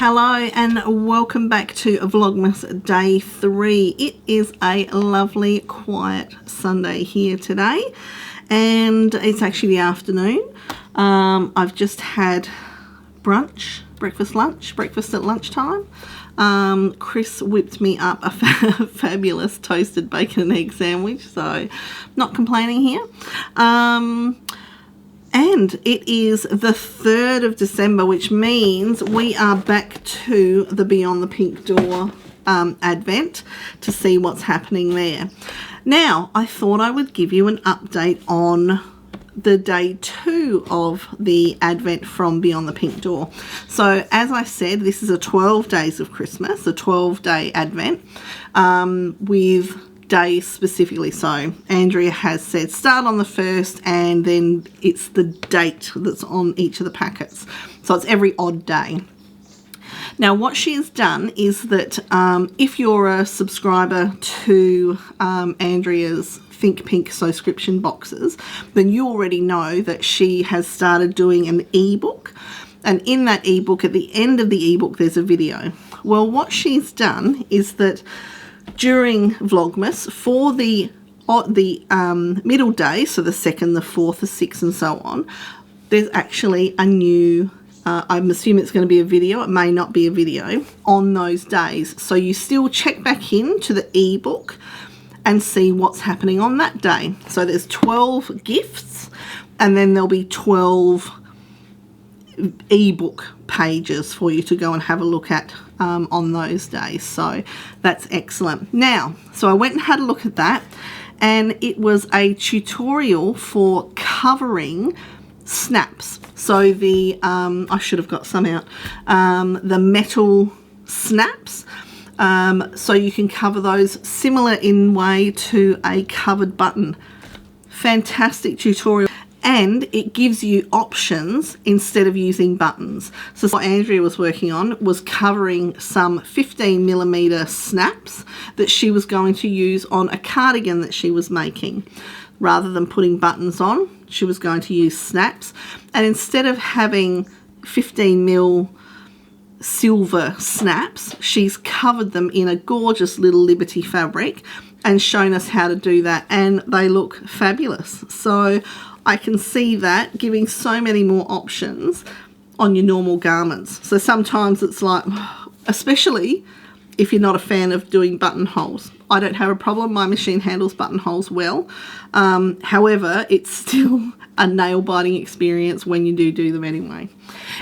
Hello and welcome back to Vlogmas Day 3. It is a lovely quiet Sunday here today and it's actually the afternoon. I've just had breakfast at lunchtime. Chris whipped me up a fabulous toasted bacon and egg sandwich, so not complaining here. And it is the 3rd of December, which means we are back to the Beyond the Pink Door Advent to see what's happening there. Now, I thought I would give you an update on the day 2 of the Advent from Beyond the Pink Door. So, as I said, this is a 12 days of Christmas, a 12-day Advent with days specifically. So Andrea has said start on the 1st and then it's the date that's on each of the packets, so it's every odd day. Now what she has done is that if you're a subscriber to Andrea's Think Pink subscription boxes, then you already know that she has started doing an ebook, and in that ebook, at the end of the ebook, there's a video. Well, what she's done is that during Vlogmas, for the middle day, so the 2nd, the 4th, the 6th and so on, there's actually a new, I'm assuming it's going to be a video, it may not be a video, on those days. So you still check back in to the ebook and see what's happening on that day. So there's 12 gifts and then there'll be 12 ebook pages for you to go and have a look at on those days. So that's excellent. Now, so I went and had a look at that, and it was a tutorial for covering snaps. So the I should have got some out, the metal snaps, so you can cover those similar in way to a covered button. Fantastic tutorial. And it gives you options instead of using buttons. So what Andrea was working on was covering some 15mm snaps that she was going to use on a cardigan that she was making. Rather than putting buttons on, she was going to use snaps. And instead of having 15mm silver snaps, she's covered them in a gorgeous little Liberty fabric and shown us how to do that. And they look fabulous. So I can see that giving so many more options on your normal garments. So sometimes it's like, especially if you're not a fan of doing buttonholes. I don't have a problem. My machine handles buttonholes well. However, it's still a nail-biting experience when you do them anyway.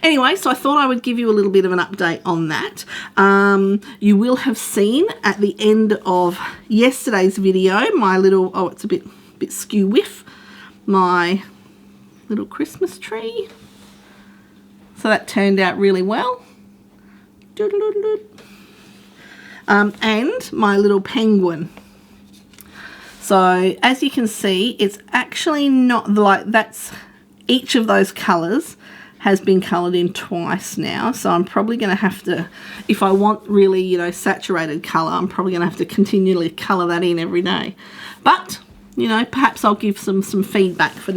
Anyway, so I thought I would give you a little bit of an update on that. You will have seen at the end of yesterday's video my little, oh, it's a bit skew whiff, my little Christmas tree. So that turned out really well. And my little penguin. So as you can see, it's actually not like that's, each of those colours has been coloured in twice now. So I'm probably going to have to, if I want really, you know, saturated colour, I'm probably going to have to continually colour that in every day. But you know, perhaps I'll give some feedback for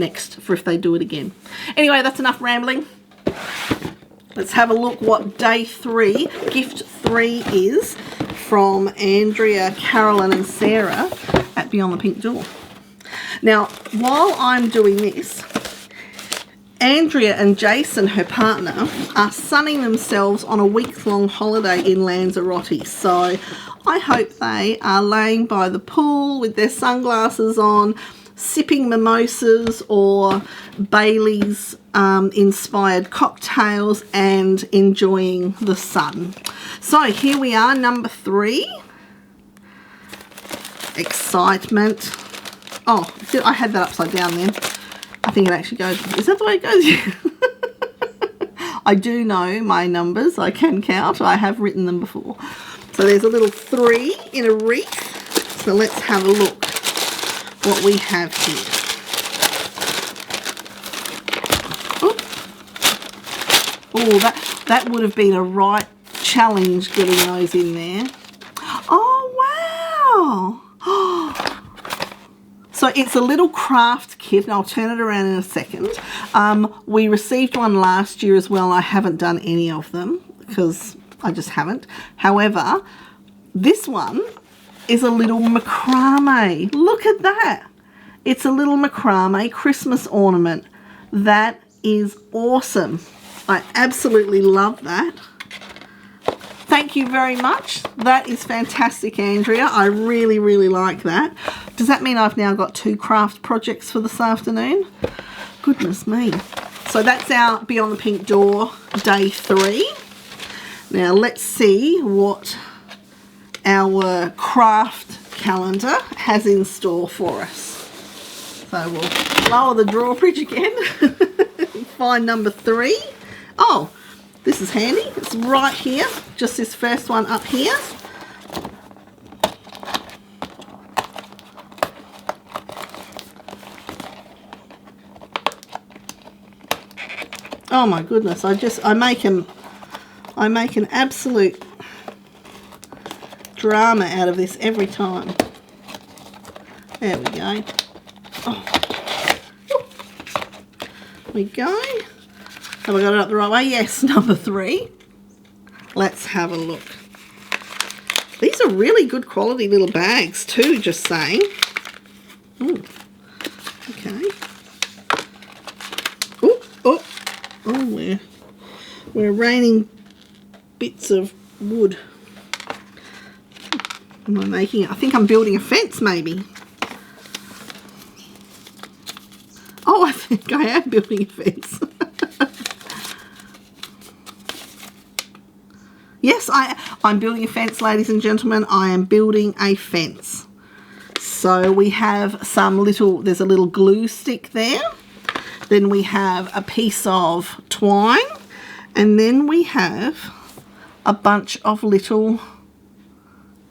if they do it again. Anyway, that's enough rambling. Let's have a look what day 3, gift 3 is from Andrea, Carolyn and Sarah at Beyond the Pink Door. Now, while I'm doing this, Andrea and Jason, her partner, are sunning themselves on a week-long holiday in Lanzarote. So I hope they are laying by the pool with their sunglasses on, sipping mimosas or Bailey's inspired cocktails and enjoying the sun. So here we are, number 3. Excitement. Oh, I had that upside down then. I think it actually goes, is that the way it goes? I do know my numbers. I can count. I have written them before. So there's a little 3 in a wreath. So let's have a look what we have here. Oh, that would have been a right challenge getting those in there. Oh, wow. So it's a little craft kit, and I'll turn it around in a second. We received one last year as well. I haven't done any of them because I just haven't. However, this one is a little macrame. Look at that. It's a little macrame Christmas ornament. That is awesome. I absolutely love that. Thank you very much. That is fantastic, Andrea. I really, really like that. Does that mean I've now got 2 craft projects for this afternoon? Goodness me. So that's our Beyond the Pink Door day 3. Now let's see what our craft calendar has in store for us. So we'll lower the drawbridge again. Find number 3. Oh, this is handy. It's right here. Just this first one up here. Oh my goodness, I make an absolute drama out of this every time. There we go. Oh. There we go. Have I got it up the right way? Yes, number 3. Let's have a look. These are really good quality little bags too, just saying. Ooh. Okay. Oh, we're raining bits of wood. Am I making it? I think I'm building a fence maybe. Oh, I think I am building a fence. Yes, I'm building a fence, ladies and gentlemen. I am building a fence. So we have there's a little glue stick there. Then we have a piece of twine. And then we have a bunch of little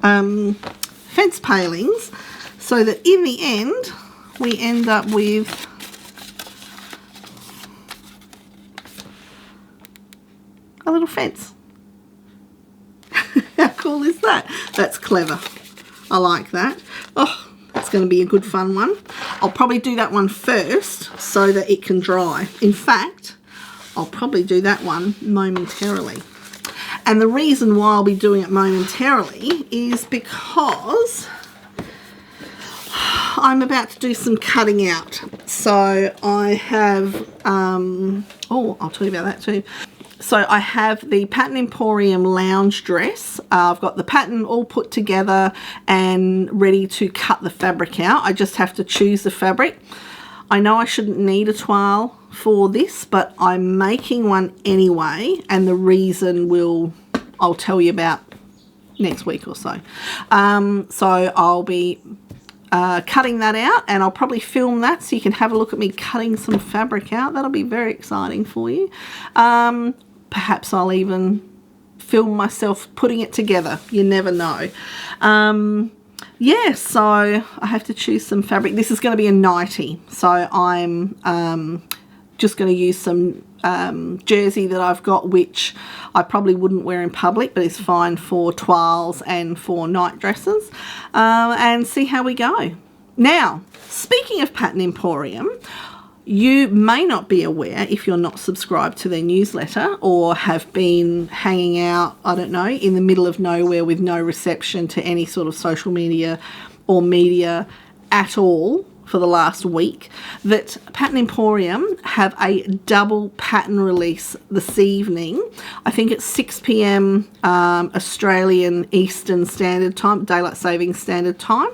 fence palings. So that in the end, we end up with a little fence. How cool is that? That's clever. I like that. Oh, that's going to be a good fun one. I'll probably do that one first so that it can dry. In fact, I'll probably do that one momentarily. And the reason why I'll be doing it momentarily is because I'm about to do some cutting out. So I have, I'll tell you about that too. So I have the Pattern Emporium lounge dress. I've got the pattern all put together and ready to cut the fabric out. I just have to choose the fabric. I know I shouldn't need a toile for this, but I'm making one anyway, and the reason I'll tell you about next week or so. So I'll be cutting that out, and I'll probably film that so you can have a look at me cutting some fabric out. That'll be very exciting for you. Perhaps I'll even film myself putting it together. You never know. Yeah, so I have to choose some fabric. This is going to be a nightie, so I'm just going to use some jersey that I've got, which I probably wouldn't wear in public, but it's fine for toiles and for night dresses, and see how we go. Now, speaking of Pattern Emporium, you may not be aware, if you're not subscribed to their newsletter or have been hanging out, I don't know, in the middle of nowhere with no reception to any sort of social media or media at all for the last week, that Pattern Emporium have a double pattern release this evening. I think it's 6 p.m. Australian Eastern Standard Time, Daylight Saving Standard Time,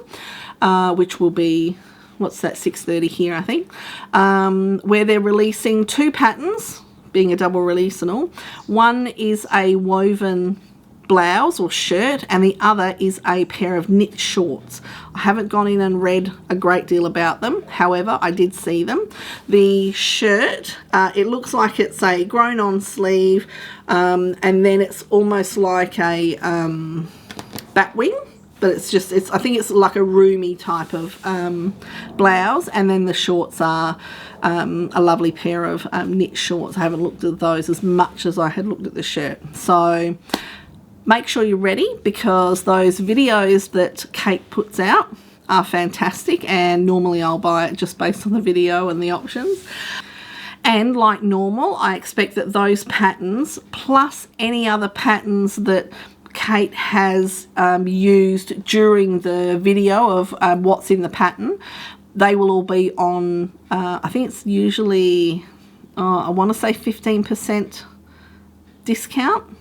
which will be, what's that, 6:30 here, I think, where they're releasing 2 patterns, being a double release and all. One is a woven blouse or shirt, and the other is a pair of knit shorts. I haven't gone in and read a great deal about them. However, I did see them. The shirt, it looks like it's a grown-on sleeve, and then it's almost like a batwing. But I think it's like a roomy type of blouse, and then the shorts are a lovely pair of knit shorts. I haven't looked at those as much as I had looked at the shirt. So make sure you're ready, because those videos that Kate puts out are fantastic, and normally I'll buy it just based on the video and the options. And like normal, I expect that those patterns, plus any other patterns that Kate has used during the video of what's in the pattern, they will all be on, I think it's usually, I want to say 15% discount.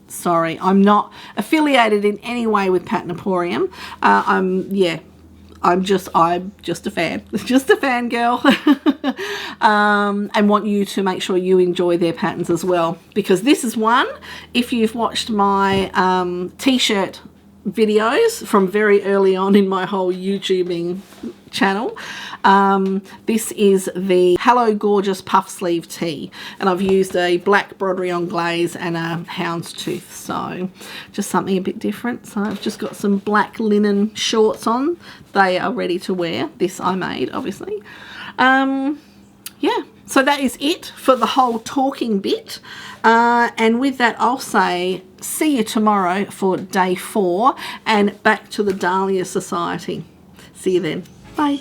Sorry, I'm not affiliated in any way with Pattern Emporium. I'm just a fan, just a fangirl, and want you to make sure you enjoy their patterns as well, because this is one, if you've watched my t-shirt videos from very early on in my whole YouTubing channel, this is the Hello Gorgeous puff sleeve tee, and I've used a black broderie on glaze and a houndstooth, so just something a bit different. So I've just got some black linen shorts on. They are ready to wear. This I made, obviously. Yeah, so that is it for the whole talking bit, and with that I'll say see you tomorrow for day 4 and back to the Dahlia Society. See you then. Bye.